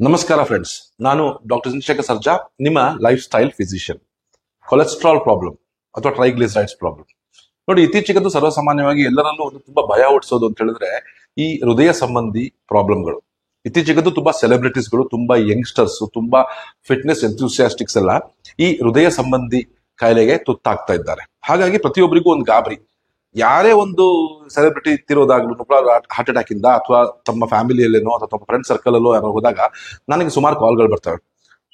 ನಮಸ್ಕಾರ ಫ್ರೆಂಡ್ಸ್, ನಾನು ಡಾಕ್ಟರ್ ಚಂದ್ರಶೇಖರ್ ಸರ್ಜಾ, ನಿಮ್ಮ life style physician. Cholesterol problem ಅಥವಾ ಟ್ರೈಗ್ಲಿಸರೈಡ್ಸ್ ಪ್ರಾಬ್ಲಮ್ ನೋಡಿ, ಇತ್ತೀಚೆಗಂತೂ ಸರ್ವಸಾಮಾನ್ಯವಾಗಿ ಎಲ್ಲರಲ್ಲೂ ಒಂದು ತುಂಬಾ ಭಯ ಹುಟ್ಟಿಸೋದು ಅಂತ ಹೇಳಿದ್ರೆ ಈ ಹೃದಯ ಸಂಬಂಧಿ ಪ್ರಾಬ್ಲಮ್ಗಳು. ಇತ್ತೀಚೆಗಂತೂ ತುಂಬಾ ಸೆಲೆಬ್ರಿಟೀಸ್ಗಳು, ತುಂಬಾ ಯಂಗ್ಸ್ಟರ್ಸ್, ತುಂಬಾ ಫಿಟ್ನೆಸ್ ಎಂಥೂಸಿಯಾಸ್ಟಿಕ್ಸ್ ಎಲ್ಲ ಈ ಹೃದಯ ಸಂಬಂಧಿ ಕಾಯಿಲೆಗೆ ತುತ್ತಾಗ್ತಾ ಇದ್ದಾರೆ. ಹಾಗಾಗಿ ಪ್ರತಿಯೊಬ್ಬರಿಗೂ ಒಂದು ಗಾಬರಿ. ಯಾರೇ ಒಂದು ಸೆಲೆಬ್ರಿಟಿ ತಿರೋದಾಗ್ಲೂ ಹಾರ್ಟ್ ಅಟ್ಯಾಕ್ ಇಂದ ಅಥವಾ ತಮ್ಮ ಫ್ಯಾಮಿಲಿಯಲ್ಲೇನೋ ಅಥವಾ ತಮ್ಮ ಫ್ರೆಂಡ್ ಸರ್ಕಲ್ ಅಲ್ಲೋ ಯಾರೋ ಹೋದಾಗ ನನಗೆ ಸುಮಾರು ಕಾಲ್ಗಳು ಬರ್ತವೆ.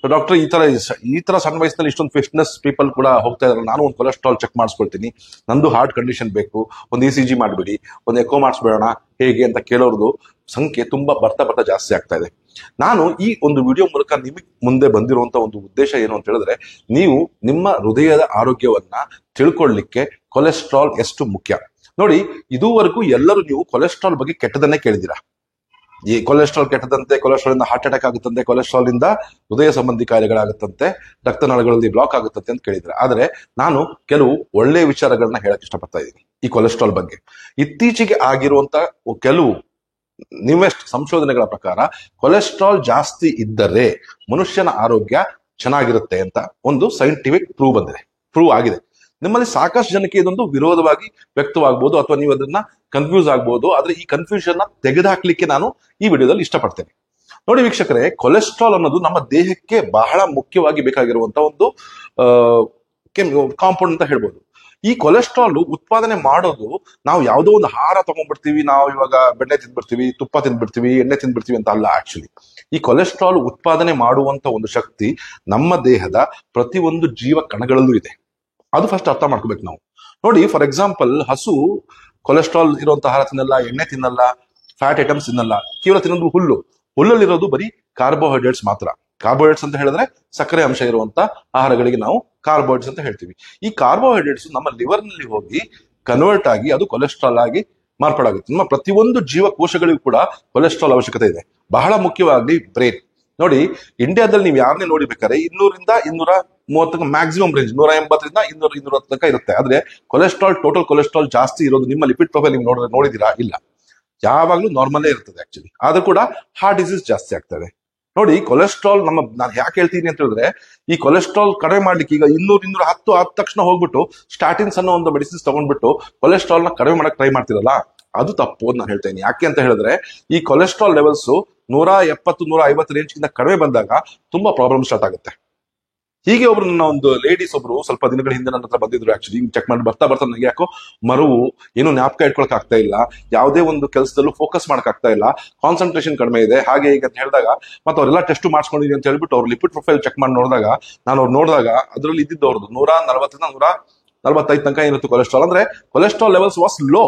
ಡಾಕ್ಟರ್, ಈ ತರ ಸಣ್ಣ ವಯಸ್ಸಿನಲ್ಲಿ ಇಷ್ಟೊಂದು ಫಿಟ್ನೆಸ್ ಪೀಪಲ್ ಕೂಡ ಹೋಗ್ತಾ ಇದಾರೆ, ನಾನು ಒಂದು ಕೊಲೆಸ್ಟ್ರಾಲ್ ಚೆಕ್ ಮಾಡಿಸ್ಕೊಳ್ತೀನಿ, ನಂದು ಹಾರ್ಟ್ ಕಂಡೀಷನ್ ಬೇಕು, ಒಂದು ECG ಮಾಡಿಬಿಡಿ, ಒಂದು ಎಕೋ ಮಾಡಿಸ್ಬೇಡೋಣ ಹೇಗೆ ಅಂತ ಕೇಳೋರ್ದು ಸಂಖ್ಯೆ ತುಂಬಾ ಬರ್ತಾ ಬರ್ತಾ ಜಾಸ್ತಿ ಆಗ್ತಾ ಇದೆ. ನಾನು ಈ ಒಂದು ವಿಡಿಯೋ ಮೂಲಕ ನಿಮಗೆ ಮುಂದೆ ಬಂದಿರುವಂತ ಒಂದು ಉದ್ದೇಶ ಏನು ಅಂತ ಹೇಳಿದ್ರೆ, ನೀವು ನಿಮ್ಮ ಹೃದಯದ ಆರೋಗ್ಯವನ್ನ ತಿಳ್ಕೊಳ್ಳಿಕ್ಕೆ ಕೊಲೆಸ್ಟ್ರಾಲ್ ಎಷ್ಟು ಮುಖ್ಯ. ನೋಡಿ, ಇದುವರೆಗೂ ಎಲ್ಲರೂ ನೀವು ಕೊಲೆಸ್ಟ್ರಾಲ್ ಬಗ್ಗೆ ಕೆಟ್ಟದನ್ನೇ ಕೇಳಿದಿರಾ. ಈ ಕೊಲೆಸ್ಟ್ರಾಲ್ ಕೆಟ್ಟದಂತೆ, ಕೊಲೆಸ್ಟ್ರಾಲ್ ಇಂದ ಹಾರ್ಟ್ ಅಟ್ಯಾಕ್ ಆಗುತ್ತಂತೆ, ಕೊಲೆಸ್ಟ್ರಾಲ್ ಇಂದ ಹೃದಯ ಸಂಬಂಧಿ ಕಾಯಿಲೆಗಳಾಗುತ್ತಂತೆ, ರಕ್ತನಾಳಗಳಲ್ಲಿ ಬ್ಲಾಕ್ ಆಗುತ್ತಂತೆ ಅಂತ ಕೇಳಿದ್ರೆ. ಆದ್ರೆ ನಾನು ಕೆಲವು ಒಳ್ಳೆಯ ವಿಚಾರಗಳನ್ನ ಹೇಳಕ್ ಇಷ್ಟಪಡ್ತಾ ಇದ್ದೀನಿ ಈ ಕೊಲೆಸ್ಟ್ರಾಲ್ ಬಗ್ಗೆ. ಇತ್ತೀಚೆಗೆ ಆಗಿರುವಂತ ಕೆಲವು ನಿವೆಸ್ಟ್ ಸಂಶೋಧನೆಗಳ ಪ್ರಕಾರ ಕೊಲೆಸ್ಟ್ರಾಲ್ ಜಾಸ್ತಿ ಇದ್ದರೆ ಮನುಷ್ಯನ ಆರೋಗ್ಯ ಚೆನ್ನಾಗಿರುತ್ತೆ ಅಂತ ಒಂದು ಸೈಂಟಿಫಿಕ್ ಪ್ರೂವ್ ಆಗಿದೆ. ನಿಮ್ಮಲ್ಲಿ ಸಾಕಷ್ಟು ಜನಕ್ಕೆ ಇದೊಂದು ವಿರೋಧವಾಗಿ ವ್ಯಕ್ತವಾಗಬಹುದು ಅಥವಾ ನೀವು ಅದನ್ನ ಕನ್ಫ್ಯೂಸ್ ಆಗ್ಬಹುದು. ಆದ್ರೆ ಈ ಕನ್ಫ್ಯೂಷನ್ ನ ತೆಗೆದುಹಾಕ್ಲಿಕ್ಕೆ ನಾನು ಈ ವಿಡಿಯೋದಲ್ಲಿ ಇಷ್ಟಪಡ್ತೇನೆ. ನೋಡಿ ವೀಕ್ಷಕರೇ, ಕೊಲೆಸ್ಟ್ರಾಲ್ ಅನ್ನೋದು ನಮ್ಮ ದೇಹಕ್ಕೆ ಬಹಳ ಮುಖ್ಯವಾಗಿ ಬೇಕಾಗಿರುವಂತ ಒಂದು ಕಾಂಪೌಂಡ್ ಅಂತ ಹೇಳ್ಬೋದು. ಈ ಕೊಲೆಸ್ಟ್ರಾಲ್ ಉತ್ಪಾದನೆ ಮಾಡೋದು ನಾವು ಯಾವುದೋ ಒಂದು ಆಹಾರ ತಗೊಂಡ್ಬಿಡ್ತೀವಿ, ನಾವು ಇವಾಗ ಬೆಣ್ಣೆ ತಿಂದ್ಬಿಡ್ತೀವಿ, ತುಪ್ಪ ತಿಂದ್ಬಿಡ್ತೀವಿ, ಎಣ್ಣೆ ತಿಂದ್ಬಿಡ್ತೀವಿ ಅಂತ ಅಲ್ಲ. ಆಕ್ಚುಲಿ ಈ ಕೊಲೆಸ್ಟ್ರಾಲ್ ಉತ್ಪಾದನೆ ಮಾಡುವಂತ ಒಂದು ಶಕ್ತಿ ನಮ್ಮ ದೇಹದ ಪ್ರತಿಯೊಂದು ಜೀವ ಕಣಗಳಲ್ಲೂ ಇದೆ. ಅದು ಫಸ್ಟ್ ಅರ್ಥ ಮಾಡ್ಕೋಬೇಕು ನಾವು. ನೋಡಿ, ಫಾರ್ ಎಕ್ಸಾಂಪಲ್, ಹಸು ಕೊಲೆಸ್ಟ್ರಾಲ್ ಇರುವಂತ ಆಹಾರ ತಿನ್ನಲ್ಲ, ಎಣ್ಣೆ ತಿನ್ನಲ್ಲ, ಫ್ಯಾಟ್ ಐಟಮ್ಸ್ ತಿನ್ನಲ್ಲ. ಕೇವಲ ತಿನ್ನೋದು ಹುಲ್ಲಲ್ಲಿರೋದು ಬರೀ ಕಾರ್ಬೋಹೈಡ್ರೇಟ್ಸ್ ಮಾತ್ರ. ಕಾರ್ಬೋಹೈಡ್ರೇಟ್ಸ್ ಅಂತ ಹೇಳಿದ್ರೆ ಸಕ್ಕರೆ ಅಂಶ ಇರುವಂತ ಆಹಾರಗಳಿಗೆ ನಾವು ಕಾರ್ಬೋಹೈಡ್ರೇಟ್ಸ್ ಅಂತ ಹೇಳ್ತೀವಿ. ಈ ಕಾರ್ಬೋಹೈಡ್ರೇಟ್ಸ್ ನಮ್ಮ ಲಿವರ್ ನಲ್ಲಿ ಹೋಗಿ ಕನ್ವರ್ಟ್ ಆಗಿ ಅದು ಕೊಲೆಸ್ಟ್ರಾಲ್ ಆಗಿ ಮಾರ್ಪಾಡಾಗುತ್ತೆ. ನಮ್ಮ ಪ್ರತಿಯೊಂದು ಜೀವಕೋಶಗಳಿಗೂ ಕೂಡ ಕೊಲೆಸ್ಟ್ರಾಲ್ ಅವಶ್ಯಕತೆ ಇದೆ. ಬಹಳ ಮುಖ್ಯವಾಗಿ ಬ್ರೈನ್. ನೋಡಿ, ಇಂಡಿಯಾದಲ್ಲಿ ನೀವು ಯಾರನ್ನೇ ನೋಡಿಬೇಕಾದ್ರೆ 200ರಿಂದ 230 ಮ್ಯಾಕ್ಸಿಮಮ್ ರೇಂಜ್, 180ರಿಂದ 200 ತನಕ ಇರುತ್ತೆ. ಆದ್ರೆ ಟೋಟಲ್ ಕೊಲೆಸ್ಟ್ರಾಲ್ ಜಾಸ್ತಿ ಇರೋದು ನಿಮ್ಮ ಲಿಪಿಡ್ ಪ್ರೊಫೈಲ್ ನೀವು ನೋಡಿದಿರಾ? ಇಲ್ಲ, ಯಾವಾಗ್ಲೂ ನಾರ್ಮಲ್ಲೇ ಇರ್ತದೆ ಆಕ್ಚುಲಿ. ಆದ್ರೂ ಕೂಡ ಹಾರ್ಟ್ ಡಿಸೀಸ್ ಜಾಸ್ತಿ ಆಗ್ತದೆ. ನೋಡಿ, ಕೊಲೆಸ್ಟ್ರಾಲ್ ನಾನು ಯಾಕೆ ಹೇಳ್ತೀನಿ ಅಂತ ಹೇಳಿದ್ರೆ, ಈ ಕೊಲೆಸ್ಟ್ರಾಲ್ ಕಡಿಮೆ ಮಾಡ್ಲಿಕ್ಕೆ ಈಗ 200-210 ಆದ ತಕ್ಷಣ ಹೋಗ್ಬಿಟ್ಟು ಸ್ಟಾಟಿನ್ಸ್ ಅನ್ನೋ ಒಂದು ಮೆಡಿಸಿನ್ಸ್ ತಗೊಂಡ್ಬಿಟ್ಟು ಕೊಲೆಸ್ಟ್ರಾಲ್ ನ ಕಡಿಮೆ ಮಾಡಕ್ ಟ್ರೈ ಮಾಡ್ತಿರಲ್ಲ, ಅದು ತಪ್ಪು ಅಂತ ನಾನು ಹೇಳ್ತೇನೆ. ಯಾಕೆ ಅಂತ ಹೇಳಿದ್ರೆ, ಈ ಕೊಲೆಸ್ಟ್ರಾಲ್ ಲೆವೆಲ್ಸ್ 170-150 ರೇಂಜ್ಗಿಂತ ಕಡಿಮೆ ಬಂದಾಗ ತುಂಬಾ ಪ್ರಾಬ್ಲಮ್ ಸ್ಟಾರ್ಟ್ ಆಗುತ್ತೆ. ಹೀಗೆ ಒಬ್ರು ನನ್ನ ಒಂದು ಲೇಡೀಸ್ ಒಬ್ರು ಸ್ವಲ್ಪ ದಿನಗಳ ಹಿಂದೆ ನನ್ನ ಹತ್ರ ಬಂದಿದ್ರು. ಆಕ್ಚುಲಿ ಚೆಕ್ ಮಾಡಿ ಬರ್ತಾ ನನಗೆ ಯಾಕೋ ಮರುವು, ಏನು ಜ್ಞಾಪಕ ಇಟ್ಕೊಳಕ್ ಆಗ್ತಾ ಇಲ್ಲ, ಯಾವುದೇ ಒಂದು ಕೆಲಸದಲ್ಲೂ ಫೋಕಸ್ ಮಾಡಕ್ ಆಗ್ತಾ ಇಲ್ಲ, ಕಾನ್ಸಂಟ್ರೇಷನ್ ಕಡಿಮೆ ಇದೆ, ಹಾಗೆ ಹೀಗೆ ಅಂತ ಹೇಳಿದಾಗ, ಮತ್ತೆ ಅವರೆಲ್ಲ ಟೆಸ್ಟ್ ಮಾಡಿಸ್ಕೊಂಡಿದ್ದೀನಿ ಅಂತ ಹೇಳ್ಬಿಟ್ಟು ಅವ್ರು ಲಿಪಿಡ್ ಪ್ರೊಫೈಲ್ ಚೆಕ್ ಮಾಡಿ ನೋಡಿದಾಗ, ಅದರಲ್ಲಿ ಇದ್ದಿದ್ದವ್ರದ್ದು 140-145 ತನಕ ಇರುತ್ತೆ ಕೊಲೆಸ್ಟ್ರಾಲ್. ಅಂದ್ರೆ ಕೊಲೆಸ್ಟ್ರಾಲ್ ಲೆವೆಲ್ಸ್ ವಾಸ್ ಲೋ.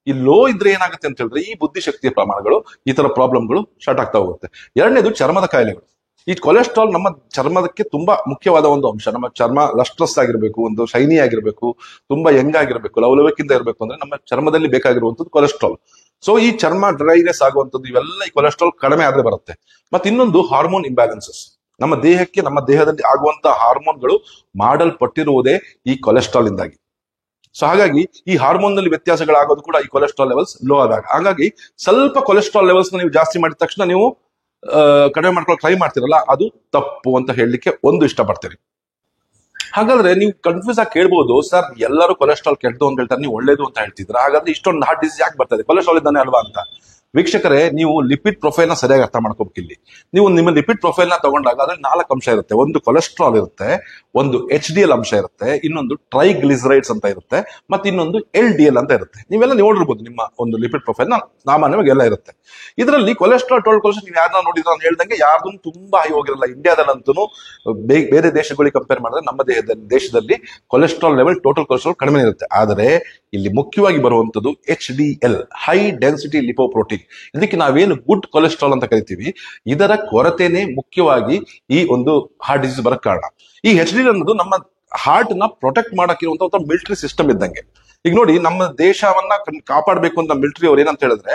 ಈ ಲೋ ಇದ್ರೆ ಏನಾಗುತ್ತೆ ಅಂತ ಹೇಳಿದ್ರೆ, ಈ ಬುದ್ಧಿಶಕ್ತಿಯ ಪ್ರಮಾಣಗಳು, ಈ ತರ ಪ್ರಾಬ್ಲಮ್ಗಳು ಸ್ಟಾರ್ಟ್ ಆಗ್ತಾ ಹೋಗುತ್ತೆ. ಎರಡನೇದು ಚರ್ಮದ ಕಾಯಿಲೆಗಳು. ಈ ಕೊಲೆಸ್ಟ್ರಾಲ್ ನಮ್ಮ ಚರ್ಮದಕ್ಕೆ ತುಂಬಾ ಮುಖ್ಯವಾದ ಒಂದು ಅಂಶ. ನಮ್ಮ ಚರ್ಮ ಲಸ್ಟ್ರಸ್ ಆಗಿರ್ಬೇಕು, ಒಂದು ಶೈನಿ ಆಗಿರ್ಬೇಕು, ತುಂಬಾ ಯಂಗ್ ಆಗಿರ್ಬೇಕು, ಲವಲವಿಕೆಯಿಂದ ಇರಬೇಕು ಅಂದ್ರೆ ನಮ್ಮ ಚರ್ಮದಲ್ಲಿ ಬೇಕಾಗಿರುವಂತದ್ದು ಕೊಲೆಸ್ಟ್ರಾಲ್. ಸೊ ಈ ಚರ್ಮ ಡ್ರೈನೆಸ್ ಆಗುವಂಥದ್ದು ಇವೆಲ್ಲ ಈ ಕೊಲೆಸ್ಟ್ರಾಲ್ ಕಡಿಮೆ ಆದ್ರೆ ಬರುತ್ತೆ. ಮತ್ತೆ ಇನ್ನೊಂದು ಹಾರ್ಮೋನ್ ಇಂಬ್ಯಾಲೆನ್ಸಸ್. ನಮ್ಮ ದೇಹದಲ್ಲಿ ಆಗುವಂತ ಹಾರ್ಮೋನ್ಗಳು ಮಾಡಲ್ಪಟ್ಟಿರುವುದೇ ಈ ಕೊಲೆಸ್ಟ್ರಾಲ್ ಇಂದಾಗಿ. ಸೊ ಹಾಗಾಗಿ ಈ ಹಾರ್ಮೋನ್ ನಲ್ಲಿ ವ್ಯತ್ಯಾಸಗಳಾಗೋದು ಕೂಡ ಈ ಕೊಲೆಸ್ಟ್ರಾಲ್ ಲೆವೆಲ್ಸ್ ಲೋ ಆದಾಗ. ಹಾಗಾಗಿ ಸ್ವಲ್ಪ ಕೊಲೆಸ್ಟ್ರಾಲ್ ಲೆವೆಲ್ಸ್ ನೀವು ಜಾಸ್ತಿ ಮಾಡಿದ ತಕ್ಷಣ ನೀವು ಕಡಿಮೆ ಮಾಡ್ಕೊಳ್ಳೋಕೆ ಟ್ರೈ ಮಾಡ್ತಿರಲ್ಲ, ಅದು ತಪ್ಪು ಅಂತ ಹೇಳಲಿಕ್ಕೆ ಒಂದು ಇಷ್ಟಪಡ್ತೀರಿ. ಹಾಗಾದ್ರೆ ನೀವು ಕನ್ಫ್ಯೂಸ್ ಆಗಿ ಕೇಳ್ಬೋದು, ಸರ್ ಎಲ್ಲರೂ ಕೊಲೆಸ್ಟ್ರಾಲ್ ಕೆಟ್ಟದು ಅಂತ ಹೇಳ್ತಾರೆ, ನೀವು ಒಳ್ಳೇದು ಅಂತ ಹೇಳ್ತಿದ್ರ, ಹಾಗಾದ್ರೆ ಇಷ್ಟೊಂದು ಹಾರ್ಟ್ ಡಿಸೀಸ್ ಯಾಕೆ ಬರ್ತದೆ, ಕೊಲೆಸ್ಟ್ರಾಲ್ ಇದ್ದಾನೆ ಅಲ್ವಾ ಅಂತ. ವೀಕ್ಷಕರೇ, ನೀವು ಲಿಪಿಡ್ ಪ್ರೊಫೈಲ್ ನ ಸರಿಯಾಗಿ ಅರ್ಥ ಮಾಡ್ಕೋಬೇಕು. ಇಲ್ಲಿ ನೀವು ನಿಮ್ಮ ಲಿಪಿಡ್ ಪ್ರೊಫೈಲ್ ನ ತಗೊಂಡಾಗ ಅದ್ರಲ್ಲಿ 4 ಅಂಶ ಇರುತ್ತೆ. ಒಂದು ಕೊಲೆಸ್ಟ್ರಾಲ್ ಇರುತ್ತೆ, ಒಂದು HDL ಅಂಶ ಇರುತ್ತೆ, ಇನ್ನೊಂದು ಟ್ರೈಗ್ಲಿಸರೈಡ್ಸ್ ಅಂತ ಇರುತ್ತೆ, ಮತ್ತೆ ಇನ್ನೊಂದು LDL ಅಂತ ಇರುತ್ತೆ. ನೀವೆಲ್ಲ ನೋಡಿರ್ಬೋದು ನಿಮ್ಮ ಒಂದು ಲಿಪಿಡ್ ಪ್ರೊಫೈಲ್ ನ, ಸಾಮಾನ್ಯವಾಗಿ ಎಲ್ಲ ಇರುತ್ತೆ. ಇದರಲ್ಲಿ ಟೋಟಲ್ ಕೊಲೆಸ್ಟ್ರಾಲ್ ನೀವು ಯಾರನ್ನ ನೋಡಿದ್ರೆ ಅಂತ ಹೇಳ್ದಂಗೆ ಯಾರ್ದು ತುಂಬಾ ಹೈ ಹೋಗಿರಲ್ಲ. ಇಂಡಿಯಾದಲ್ಲಂತೂ ಬೇರೆ ದೇಶಗಳಿಗೆ ಕಂಪೇರ್ ಮಾಡಿದ್ರೆ ನಮ್ಮ ದೇಶದಲ್ಲಿ ಕೊಲೆಸ್ಟ್ರಾಲ್ ಲೆವೆಲ್, ಟೋಟಲ್ ಕೊಲೆಸ್ಟ್ರಾಲ್ ಕಡಿಮೆ ಇರುತ್ತೆ. ಆದರೆ ಇಲ್ಲಿ ಮುಖ್ಯವಾಗಿ ಬರುವಂತದ್ದು HDL, ಹೈ ಡೆನ್ಸಿಟಿ ಲಿಪೋಪ್ರೋಟೀನ್. ಇದಕ್ಕೆ ನಾವೇನು ಗುಡ್ ಕೊಲೆಸ್ಟ್ರಾಲ್ ಅಂತ ಕರಿತೀವಿ, ಇದರ ಕೊರತೆನೆ ಮುಖ್ಯವಾಗಿ ಈ ಒಂದು ಹಾರ್ಟ್ ಡಿಸೀಸ್ ಬರಕ್ ಕಾರಣ. ಈ HDL ಅನ್ನೋದು ನಮ್ಮ ಹಾರ್ಟ್ ನ ಪ್ರೊಟೆಕ್ಟ್ ಮಾಡಕ್ಕಿರುವಂತ ಒಂದು ಮಿಲಿಟರಿ ಸಿಸ್ಟಮ್ ಇದ್ದಂಗೆ. ಈಗ ನೋಡಿ, ನಮ್ಮ ದೇಶವನ್ನ ಕಾಪಾಡಬೇಕು ಅಂತ ಮಿಲಿಟರಿ ಅವ್ರು ಏನಂತ ಹೇಳಿದ್ರೆ,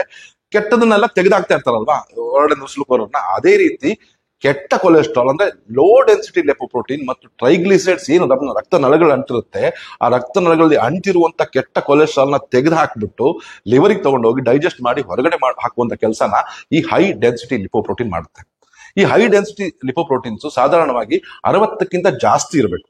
ಕೆಟ್ಟದನ್ನೆಲ್ಲ ತೆಗೆದಾಕ್ತಾ ಇರ್ತಾರಲ್ವಾ ಹೊರಗಡೆ ನುಸುಳುಕೋರನ್ನ. ಅದೇ ರೀತಿ ಕೆಟ್ಟ ಕೊಲೆಸ್ಟ್ರಾಲ್ ಅಂದ್ರೆ ಲೋ ಡೆನ್ಸಿಟಿ ಲಿಪೋಪ್ರೋಟೀನ್ ಮತ್ತು ಟ್ರೈಗ್ಲಿಸರೈಡ್ಸ್ ಏನು ನಮ್ಮ ರಕ್ತನಾಳಗಳು ಅಂಟಿರುತ್ತೆ, ಆ ರಕ್ತನಾಳಗಳಲ್ಲಿ ಅಂಟಿರುವಂತ ಕೆಟ್ಟ ಕೊಲೆಸ್ಟ್ರಾಲ್ ನ ತೆಗೆದು ಹಾಕ್ಬಿಟ್ಟು ಲಿವರಿಗೆ ತಗೊಂಡೋಗಿ ಡೈಜೆಸ್ಟ್ ಮಾಡಿ ಹೊರಗಡೆ ಹಾಕುವಂತ ಕೆಲಸನ ಈ ಹೈ ಡೆನ್ಸಿಟಿ ಲಿಪೋಪ್ರೋಟೀನ್ ಮಾಡುತ್ತೆ. ಈ ಹೈ ಡೆನ್ಸಿಟಿ ಲಿಪೋಪ್ರೋಟೀನ್ಸ್ ಸಾಧಾರಣವಾಗಿ 60ಕ್ಕಿಂತ ಜಾಸ್ತಿ ಇರಬೇಕು.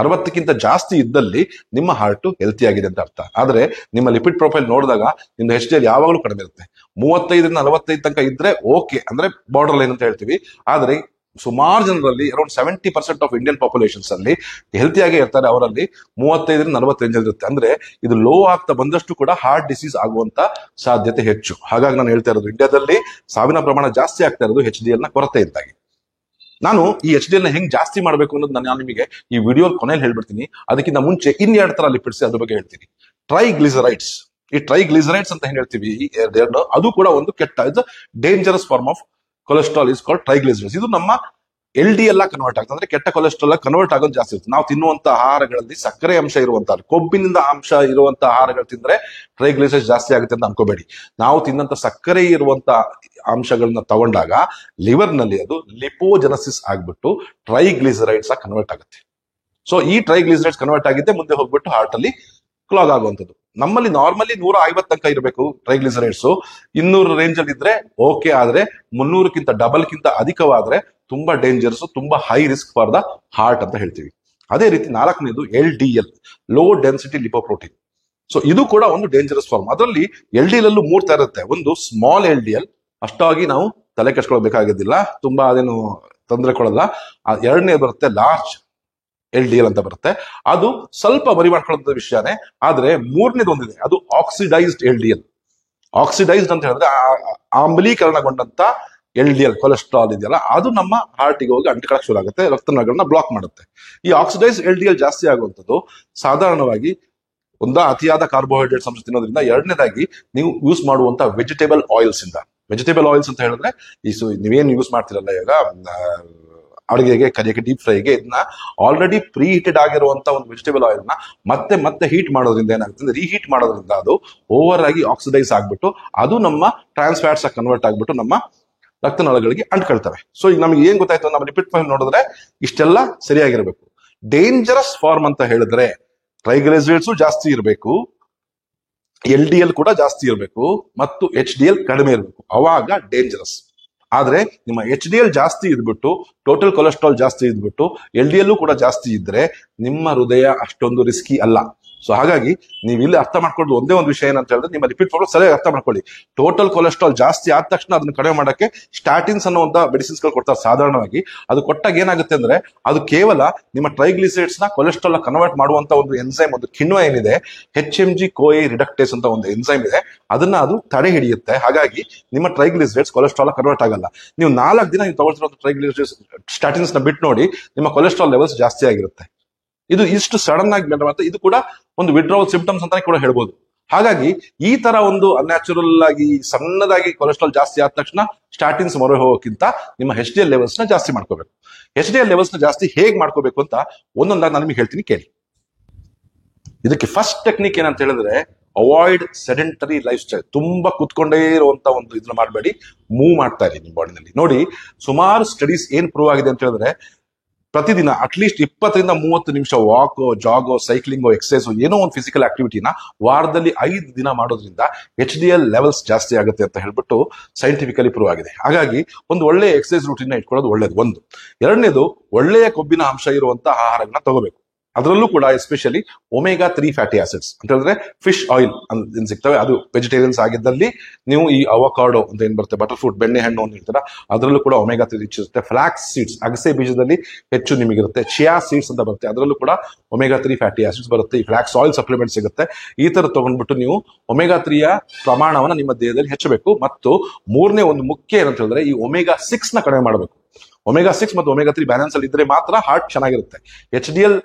60ಕ್ಕಿಂತ ಜಾಸ್ತಿ ಇದ್ದಲ್ಲಿ ನಿಮ್ಮ ಹಾರ್ಟ್ ಹೆಲ್ತಿ ಆಗಿದೆ ಅಂತ ಅರ್ಥ. ಆದ್ರೆ ನಿಮ್ಮ ಲಿಪಿಡ್ ಪ್ರೊಫೈಲ್ ನೋಡಿದಾಗ ನಿಮ್ಮ HDL ಯಾವಾಗಲೂ ಕಡಿಮೆ ಇರುತ್ತೆ. 35ರಿಂದ 45 ತನಕ ಇದ್ರೆ ಓಕೆ, ಅಂದ್ರೆ ಬಾರ್ಡರ್ ಲೈನ್ ಅಂತ ಹೇಳ್ತೀವಿ. ಆದ್ರೆ ಸುಮಾರು ಜನರಲ್ಲಿ ಅರೌಂಡ್ 70% ಆಫ್ ಇಂಡಿಯನ್ ಪಾಪ್ಯುಲೇಷನ್ಸ್ ಅಲ್ಲಿ ಹೆಲ್ತಿಯಾಗಿ ಇರ್ತಾರೆ. ಅವರಲ್ಲಿ 35ರಿಂದ 40 ರೇಂಜ್ ಇರುತ್ತೆ. ಅಂದ್ರೆ ಇದು ಲೋ ಆಗ್ತಾ ಬಂದಷ್ಟು ಕೂಡ ಹಾರ್ಟ್ ಡಿಸೀಸ್ ಆಗುವಂತ ಸಾಧ್ಯತೆ ಹೆಚ್ಚು. ಹಾಗಾಗಿ ನಾನು ಹೇಳ್ತಾ ಇರೋದು, ಇಂಡಿಯಾದಲ್ಲಿ ಸಾವಿನ ಪ್ರಮಾಣ ಜಾಸ್ತಿ ಆಗ್ತಾ ಇರೋದು HDL ನ ಕೊರತೆಯಿಂದಾಗಿ. ನಾನು ಈ HDL ನ ಹೆಂಗ್ ಜಾಸ್ತಿ ಮಾಡಬೇಕು ಅನ್ನೋದು ನಾನು ನಿಮಗೆ ಈ ವಿಡಿಯೋ ಕೊನೆಯಲ್ಲಿ ಹೇಳ್ಬಿಡ್ತೀನಿ. ಅದಕ್ಕಿಂತ ಮುಂಚೆ 2 ತರ ಲಿಪಿಡ್ಸ್ ಅದ್ರ ಬಗ್ಗೆ ಹೇಳ್ತೀನಿ. ಟ್ರೈಗ್ಲಿಸರೈಡ್ಸ್. ಈ ಟ್ರೈಗ್ಲಿಸರೈಡ್ಸ್ ಅಂತ ಹೆಂಗ್ ಹೇಳ್ತೀವಿ, ಅದು ಕೂಡ ಒಂದು ಕೆಟ್ಟ, it's dangerous form of cholesterol is called triglycerides. ಇದು ನಮ್ಮ LDL ಕನ್ವರ್ಟ್ ಆಗ್ತದೆ, ಅಂದ್ರೆ ಕೆಟ್ಟ ಕೊಲೆಸ್ಟ್ರಾಲ್ ಕನ್ವರ್ಟ್ ಆಗೋದು ಜಾಸ್ತಿ ಇರುತ್ತೆ. ನಾವು ತಿನ್ನುವಂತ ಆಹಾರಗಳಲ್ಲಿ ಸಕ್ಕರೆ ಅಂಶ ಇರುವಂತಹ, ಕೊಬ್ಬಿನಿಂದ ಅಂಶ ಇರುವಂತಹ ಆಹಾರಗಳು ತಿಂದ್ರೆ ಟ್ರೈಗ್ಲಿಸರೈಡ್ಸ್ ಜಾಸ್ತಿ ಆಗುತ್ತೆ ಅಂತ ಅನ್ಕೋಬೇಡಿ. ನಾವು ತಿನ್ನಂತ ಸಕ್ಕರೆ ಇರುವಂತ ಅಂಶಗಳನ್ನ ತಗೊಂಡಾಗ ಲಿವರ್ ನಲ್ಲಿ ಅದು ಲಿಪೋಜೆನಸಿಸ್ ಆಗ್ಬಿಟ್ಟು ಟ್ರೈಗ್ಲಿಸರೈಡ್ಸ್ ಆಗಿ ಕನ್ವರ್ಟ್ ಆಗುತ್ತೆ. ಸೊ ಈ ಟ್ರೈಗ್ಲಿಸರೈಡ್ಸ್ ಕನ್ವರ್ಟ್ ಆಗಿದ್ದೆ ಮುಂದೆ ಹೋಗ್ಬಿಟ್ಟು ಹಾರ್ಟ್ ಅಲ್ಲಿ ಕ್ಲಾಗ್ ಆಗುವಂಥದ್ದು. ನಮ್ಮಲ್ಲಿ ನಾರ್ಮಲಿ 150 ತನಕ ಇರಬೇಕು ಟ್ರೈಗ್ಲಿಸರೈಡ್ಸ್. 200 ರೇಂಜ್ ಅಲ್ಲಿ ಇದ್ರೆ ಓಕೆ, ಆದ್ರೆ 300ಕ್ಕಿಂತ ಡಬಲ್ಕ್ಕಿಂತ ಅಧಿಕವಾದ್ರೆ ತುಂಬಾ ಡೇಂಜರ್ಸ್, ತುಂಬಾ high risk for the heart ಅಂತ ಹೇಳ್ತೀವಿ. ಅದೇ ರೀತಿ 4ನೇದು LDL, low density lipoprotein. So ಇದು ಕೂಡ ಒಂದು ಡೇಂಜರಸ್ ಫಾರ್ಮ್. ಅದರಲ್ಲಿ LDL ಅಲ್ಲೂ 3 ತರ ಇರುತ್ತೆ. ಒಂದು ಸ್ಮಾಲ್ LDL, ಅಷ್ಟಾಗಿ ನಾವು ತಲೆ ಕೆಡ್ಸ್ಕೊಳ್ಬೇಕಾಗಿದ್ದಿಲ್ಲ, ತುಂಬಾ ಅದೇನು ತೊಂದರೆ ಕೊಡಲ್ಲ. 2ನೇ ಬರುತ್ತೆ ಲಾರ್ಜ್ LDL ಅಂತ ಬರುತ್ತೆ, ಅದು ಸ್ವಲ್ಪ ಬರಿ ಮಾಡ್ಕೊಳ್ಳೋ ವಿಷಯನೇ. ಆದ್ರೆ 3ನೇದು ಒಂದಿದೆ, ಅದು ಆಕ್ಸಿಡೈಸ್ಡ್ LDL. ಆಕ್ಸಿಡೈಸ್ಡ್ ಅಂತ ಹೇಳಿದ್ರೆ ಆಮ್ಲೀಕರಣಗೊಂಡಂತ LDL ಕೊಲೆಸ್ಟ್ರಾಲ್ ಇದೆಯಲ್ಲ, ಅದು ನಮ್ಮ ಹಾರ್ಟಿಗೆ ಹೋಗಿ ಅಂಟಿಕೊಳ್ಳಕ್ಕೆ ಶುರು ಆಗುತ್ತೆ, ರಕ್ತನಾಳಗಳನ್ನ ಬ್ಲಾಕ್ ಮಾಡುತ್ತೆ. ಈ ಆಕ್ಸಿಡೈಸ್ಡ್ LDL ಜಾಸ್ತಿ ಆಗುವಂಥದ್ದು ಸಾಧಾರಣವಾಗಿ ಅತಿಯಾದ ಕಾರ್ಬೋಹೈಡ್ರೇಟ್ಸ್ ಅಂಶ ತಿನ್ನೋದ್ರಿಂದ, 2ನೇದಾಗಿ ನೀವು ಯೂಸ್ ಮಾಡುವಂತ ವೆಜಿಟೇಬಲ್ ಆಯಿಲ್ಸ್ ಇಂದ. ವೆಜಿಟೇಬಲ್ ಆಯಿಲ್ಸ್ ಅಂತ ಹೇಳಿದ್ರೆ ನೀವೇನು ಯೂಸ್ ಮಾಡ್ತಿರಲ್ಲ ಇವಾಗ ಅಡುಗೆಗೆ, ಕರಿಯಕ್ಕೆ, ಡೀಪ್ ಫ್ರೈಗೆ, ಇದನ್ನ ಆಲ್ರೆಡಿ ಪ್ರೀ ಹೀಟೆಡ್ ಆಗಿರುವಂತ ಒಂದು ವೆಜಿಟೇಬಲ್ ಆಯಿಲ್ ನ ಮತ್ತೆ ಮತ್ತೆ ಹೀಟ್ ಮಾಡೋದ್ರಿಂದ ಏನಾಗುತ್ತೆ, ರೀಹೀಟ್ ಮಾಡೋದ್ರಿಂದ ಅದು ಓವರ್ ಆಗಿ ಆಕ್ಸಿಡೈಸ್ ಆಗ್ಬಿಟ್ಟು ಅದು ನಮ್ಮ ಟ್ರಾನ್ಸ್ ಫ್ಯಾಟ್ಸ್ ಆಗಿ ಕನ್ವರ್ಟ್ ಆಗ್ಬಿಟ್ಟು ನಮ್ಮ ರಕ್ತನಾಳಗಳಿಗೆ ಅಂಟ್ಕೊಳ್ತವೆ. ಸೊ ಈಗ ನಮ್ಗೆ ಏನ್ ಗೊತ್ತಾಯ್ತು, ನಮ್ಮ ಲಿಪಿಡ್ ಪ್ರೊಫೈಲ್ ನೋಡಿದ್ರೆ ಇಷ್ಟೆಲ್ಲ ಸರಿಯಾಗಿರ್ಬೇಕು. ಡೇಂಜರಸ್ ಫಾರ್ಮ್ ಅಂತ ಹೇಳಿದ್ರೆ ಟ್ರೈಗ್ಲಿಸರೈಡ್ಸ್ ಜಾಸ್ತಿ ಇರಬೇಕು, LDL ಕೂಡ ಜಾಸ್ತಿ ಇರಬೇಕು, ಮತ್ತು HDL ಕಡಿಮೆ ಇರಬೇಕು, ಅವಾಗ ಡೇಂಜರಸ್. ಆದ್ರೆ ನಿಮ್ಮ HDL ಜಾಸ್ತಿ ಇದ್ಬಿಟ್ಟು, ಟೋಟಲ್ ಕೊಲೆಸ್ಟ್ರಾಲ್ ಜಾಸ್ತಿ ಇದ್ಬಿಟ್ಟು, LDL ಕೂಡ ಜಾಸ್ತಿ ಇದ್ರೆ ನಿಮ್ಮ ಹೃದಯ ಅಷ್ಟೊಂದು ರಿಸ್ಕಿ ಅಲ್ಲ. ಸೊ ಹಾಗಾಗಿ ನೀವು ಇಲ್ಲಿ ಅರ್ಥ ಮಾಡ್ಕೊಳ್ಳೋದು ಒಂದೇ ಒಂದು ವಿಷಯ ಏನಂತ ಹೇಳಿದ್ರೆ, ನಿಮ್ಮ ಲಿಪಿಡ್ ಪ್ರಾಬ್ಲಮ್ ಸರಿಯಾಗಿ ಅರ್ಥ ಮಾಡ್ಕೊಳ್ಳಿ. ಟೋಟಲ್ ಕೊಲೆಸ್ಟ್ರಾಲ್ ಜಾಸ್ತಿ ಆದ ತಕ್ಷಣ ಅದನ್ನ ಕಡಿಮೆ ಮಾಡಕ್ಕೆ ಸ್ಟಾಟಿನ್ಸ್ ಅನ್ನುವಂತ ಮೆಡಿಸಿನ್ಸ್ ಗಳು ಕೊಡ್ತಾರೆ ಸಾಧಾರಣವಾಗಿ. ಅದು ಕೊಟ್ಟಾಗ ಏನಾಗುತ್ತೆ ಅಂದ್ರೆ, ಅದು ಕೇವಲ ನಿಮ್ಮ ಟ್ರೈಗ್ಲಿಸರೈಡ್ಸ್ ನ ಕೊಲೆಸ್ಟ್ರಾಲ್ ಕನ್ವರ್ಟ್ ಮಾಡುವಂತ ಒಂದು ಎನ್ಸೈಮ್, ಒಂದು ಕಿಣ್ವ ಏನಿದೆ, HMG CoA ರಿಡಕ್ಟೇಸ್ ಅಂತ ಒಂದು ಎನ್ಸೈಮ್ ಇದೆ, ಅದನ್ನ ಅದು ತಡೆ ಹಿಡಿಯುತ್ತೆ. ಹಾಗಾಗಿ ನಿಮ್ಮ ಟ್ರೈಗ್ಲಿಸರೈಡ್ಸ್ ಕೊಲೆಸ್ಟ್ರಾಲ್ ಕನ್ವರ್ಟ್ ಆಗಲ್ಲ. ನೀವು 4 ದಿನ ನೀವು ತಗೊಳ್ತಿರೋ ಟ್ರೈಗ್ಲಿಸರೈಡ್ಸ್ ಸ್ಟಾಟಿನ್ಸ್ ನ ಬಿಟ್ಟು ನೋಡಿ, ನಿಮ್ಮ ಕೊಲೆಸ್ಟ್ರಾಲ್ ಲೆವೆಲ್ಸ್ ಜಾಸ್ತಿ ಆಗಿರುತ್ತೆ. ಇದು ಇಷ್ಟು ಸಡನ್ ಆಗಿ ಮತ್ತೆ ಇದು ಕೂಡ ಒಂದು ವಿಡ್ರಾವಲ್ ಸಿಂಪ್ಟಮ್ಸ್ ಅಂತಾನೆ ಕೂಡ ಹೇಳ್ಬೋದು. ಹಾಗಾಗಿ ಈ ತರ ಒಂದು ಅನ್ಯಾಚುರಲ್ ಆಗಿ ಸಣ್ಣದಾಗಿ ಕೊಲೆಸ್ಟ್ರಾಲ್ ಜಾಸ್ತಿ ಆದ ತಕ್ಷಣ ಸ್ಟಾಟಿನ್ಸ್ ಮೊರೆ ಹೋಗೋಕ್ಕಿಂತ ನಿಮ್ಮ HDL ಲೆವೆಲ್ಸ್ ನ ಜಾಸ್ತಿ ಮಾಡ್ಕೋಬೇಕು. HDL ಲೆವೆಲ್ಸ್ ನ ಜಾಸ್ತಿ ಹೇಗ್ ಮಾಡ್ಕೋಬೇಕು ಅಂತ ಒಂದೊಂದಾಗಿ ನಾನು ನಿಮಗೆ ಹೇಳ್ತೀನಿ, ಕೇಳಿ. ಇದಕ್ಕೆ ಫಸ್ಟ್ ಟೆಕ್ನಿಕ್ ಏನಂತ ಹೇಳಿದ್ರೆ, ಅವಾಯ್ಡ್ ಸೆಡೆಂಟರಿ ಲೈಫ್ ಸ್ಟೈಲ್. ತುಂಬಾ ಕುತ್ಕೊಂಡೇ ಇರುವಂತ ಒಂದು ಇದನ್ನ ಮಾಡಬೇಡಿ, ಮೂವ್ ಮಾಡ್ತಾ ಇರಿ ನಿಮ್ಮ ಬಾಡಿನಲ್ಲಿ. ನೋಡಿ, ಸುಮಾರು ಸ್ಟಡೀಸ್ ಏನ್ ಪ್ರೂವ್ ಆಗಿದೆ ಅಂತ ಹೇಳಿದ್ರೆ, ಪ್ರತಿದಿನ ಅಟ್ಲೀಸ್ಟ್ 20ರಿಂದ 30 ನಿಮಿಷ ವಾಕೋ, ಜಾಗೋ, ಸೈಕ್ಲಿಂಗೋ, ಎಕ್ಸಸೈಸ್, ಏನೋ ಒಂದು ಫಿಸಿಕಲ್ ಆಕ್ಟಿವಿಟಿನ ವಾರದಲ್ಲಿ 5 ದಿನ ಮಾಡೋದ್ರಿಂದ HDL ಲೆವೆಲ್ಸ್ ಜಾಸ್ತಿ ಆಗುತ್ತೆ ಅಂತ ಹೇಳ್ಬಿಟ್ಟು ಸೈಂಟಿಫಿಕಲಿ ಪ್ರೂವ್ ಆಗಿದೆ. ಹಾಗಾಗಿ ಒಂದು ಒಳ್ಳೆಯ ಎಕ್ಸಸೈಸ್ ರೂಟೀನ್ ಇಟ್ಕೊಳ್ಳೋದು ಒಳ್ಳೇದು. 1. 2ನೇದು, ಒಳ್ಳೆಯ ಕೊಬ್ಬಿನ ಅಂಶ ಇರುವಂತಹ ಆಹಾರಗಳನ್ನ ತಗೋಬೇಕು. ಅದರಲ್ಲೂ ಕೂಡ ಎಸ್ಪೆಷಲಿ ಒಮೆಗಾ 3 ಫ್ಯಾಟಿ ಆಸಿಡ್ಸ್ ಅಂತ ಹೇಳಿದ್ರೆ ಫಿಶ್ ಆಯಿಲ್ ಅಂತ ಸಿಗ್ತವೆ. ಅದು ವೆಜಿಟೇರಿಯನ್ಸ್ ಆಗಿದ್ದಲ್ಲಿ ನೀವು ಈ ಅವಕಾಡೋ ಅಂತ ಏನ್ ಬರುತ್ತೆ, ಬಟರ್ ಫ್ರೂಟ್, ಬೆಣ್ಣೆ ಹಣ್ಣು ಅಂತ ಹೇಳ್ತಾರೆ, ಅದರಲ್ಲೂ ಕೂಡ ಒಮೆಗಾ 3 ರಿಚ್ ಇರುತ್ತೆ. ಫ್ಲಾಕ್ಸ್ ಸೀಡ್ಸ್, ಅಗಸೆ ಬೀಜದಲ್ಲಿ ಹೆಚ್ಚು ನಿಮಗಿರುತ್ತೆ. ಚಿಯಾ ಸೀಡ್ಸ್ ಅಂತ ಬರುತ್ತೆ, ಅದರಲ್ಲೂ ಕೂಡ ಒಮೆಗಾ 3 ಫ್ಯಾಟಿ ಆಸಿಡ್ಸ್ ಬರುತ್ತೆ. ಈ ಫ್ಲಾಕ್ಸ್ ಆಯಿಲ್ ಸಪ್ಲಿಮೆಂಟ್ ಸಿಗುತ್ತೆ. ಈ ತರ ತಗೊಂಡ್ಬಿಟ್ಟು ನೀವು ಒಮೆಗಾ 3ಯ ಪ್ರಮಾಣವನ್ನ ನಿಮ್ಮ ದೇಹದಲ್ಲಿ ಹೆಚ್ಚಬೇಕು. ಮತ್ತು 3ನೇ ಒಂದು ಮುಖ್ಯ ಏನಂತ ಹೇಳಿದ್ರೆ, ಈ ಒಮೆಗಾ 6 ನ ಕಡಿಮೆ ಮಾಡಬೇಕು. ಒಮೆಗಾ 6 ಮತ್ತು ಒಮೆಗಾ 3 ಬ್ಯಾಲೆನ್ಸ್ ಅಲ್ಲಿ ಇದ್ರೆ ಮಾತ್ರ ಹಾರ್ಟ್ ಚೆನ್ನಾಗಿರುತ್ತೆ. HDL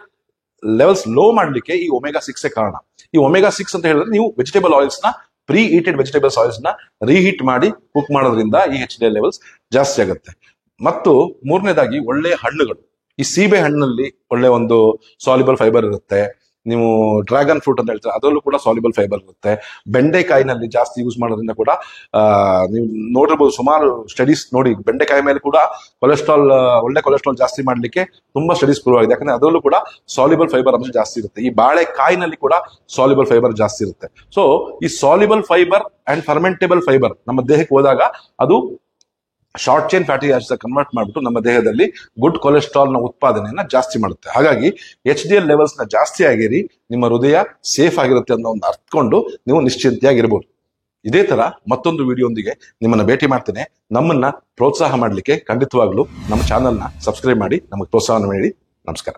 ಲೆವೆಲ್ಸ್ ಲೋ ಮಾಡ್ಲಿಕ್ಕೆ ಈ ಒಮೆಗಾ 6 ಕಾರಣ. ಈ ಒಮೆಗಾ 6 ಅಂತ ಹೇಳಿದ್ರೆ, ನೀವು ವೆಜಿಟೇಬಲ್ ಆಯಿಲ್ಸ್ ನ, ಪ್ರೀ ಹೀಟೆಡ್ ವೆಜಿಟೇಬಲ್ಸ್ ಆಯಿಲ್ಸ್ ನ ರೀಹೀಟ್ ಮಾಡಿ ಕುಕ್ ಮಾಡೋದ್ರಿಂದ ಈ HDL ಲೆವೆಲ್ಸ್ ಜಾಸ್ತಿ ಆಗುತ್ತೆ. ಮತ್ತು 3ನೇದಾಗಿ ಒಳ್ಳೆಯ ಹಣ್ಣುಗಳು. ಈ ಸೀಬೆ ಹಣ್ಣಲ್ಲಿ ಒಳ್ಳೆ ಒಂದು ಸಾಲ್ಯುಬಲ್ ಫೈಬರ್ ಇರುತ್ತೆ. ನೀವು ಡ್ರ್ಯಾಗನ್ ಫ್ರೂಟ್ ಅಂತ ಹೇಳ್ತಾರೆ, ಅದರಲ್ಲೂ ಕೂಡ ಸಾಲ್ಯುಬಲ್ ಫೈಬರ್ ಇರುತ್ತೆ. ಬೆಂಡೆಕಾಯಿನಲ್ಲಿ ಜಾಸ್ತಿ ಯೂಸ್ ಮಾಡೋದ್ರಿಂದ ಕೂಡ ನೀವು ನೋಡಿರ್ಬೋದು, ಸುಮಾರು ಸ್ಟಡೀಸ್ ನೋಡಿ, ಬೆಂಡೆಕಾಯಿ ಮೇಲೆ ಕೂಡ ಒಳ್ಳೆ ಕೊಲೆಸ್ಟ್ರಾಲ್ ಜಾಸ್ತಿ ಮಾಡ್ಲಿಕ್ಕೆ ತುಂಬಾ ಸ್ಟಡೀಸ್ ಪ್ರೂವ್ ಆಗಿದೆ. ಯಾಕಂದ್ರೆ ಅದರಲ್ಲೂ ಕೂಡ ಸಾಲ್ಯುಬಲ್ ಫೈಬರ್ ಅಂಶ ಜಾಸ್ತಿ ಇರುತ್ತೆ. ಈ ಬಾಳೆಕಾಯಿನಲ್ಲಿ ಕೂಡ ಸಾಲ್ಯುಬಲ್ ಫೈಬರ್ ಜಾಸ್ತಿ ಇರುತ್ತೆ. ಸೊ ಈ ಸಾಲ್ಯುಬಲ್ ಫೈಬರ್ ಅಂಡ್ ಫರ್ಮೆಂಟೇಬಲ್ ಫೈಬರ್ ನಮ್ಮ ದೇಹಕ್ಕೆ ಹೋದಾಗ ಅದು short chain fatty acid convert ಮಾಡಿಬಿಟ್ಟು ನಮ್ಮ ದೇಹದಲ್ಲಿ ಗುಡ್ ಕೊಲೆಸ್ಟ್ರಾಲ್ ನ ಉತ್ಪಾದನೆಯನ್ನ ಜಾಸ್ತಿ ಮಾಡುತ್ತೆ. ಹಾಗಾಗಿ HDL ಲೆವೆಲ್ಸ್ ನ ಜಾಸ್ತಿ ಆಗಿರಿ, ನಿಮ್ಮ ಹೃದಯ ಸೇಫ್ ಆಗಿರುತ್ತೆ ಅನ್ನೋ ಒಂದು ಅರ್ಥಕೊಂಡು ನೀವು ನಿಶ್ಚಿಂತೆಯಾಗಿರ್ಬೋದು. ಇದೇ ತರ ಮತ್ತೊಂದು ವಿಡಿಯೋಂದಿಗೆ ನಿಮ್ಮನ್ನ ಭೇಟಿ ಮಾಡ್ತೇನೆ. ನಮ್ಮನ್ನ ಪ್ರೋತ್ಸಾಹ ಮಾಡಲಿಕ್ಕೆ ಖಂಡಿತವಾಗ್ಲೂ ನಮ್ಮ ಚಾನೆಲ್ನ ಸಬ್ಸ್ಕ್ರೈಬ್ ಮಾಡಿ ನಮಗೆ ಪ್ರೋತ್ಸಾಹ ನೀಡಿ. ನಮಸ್ಕಾರ.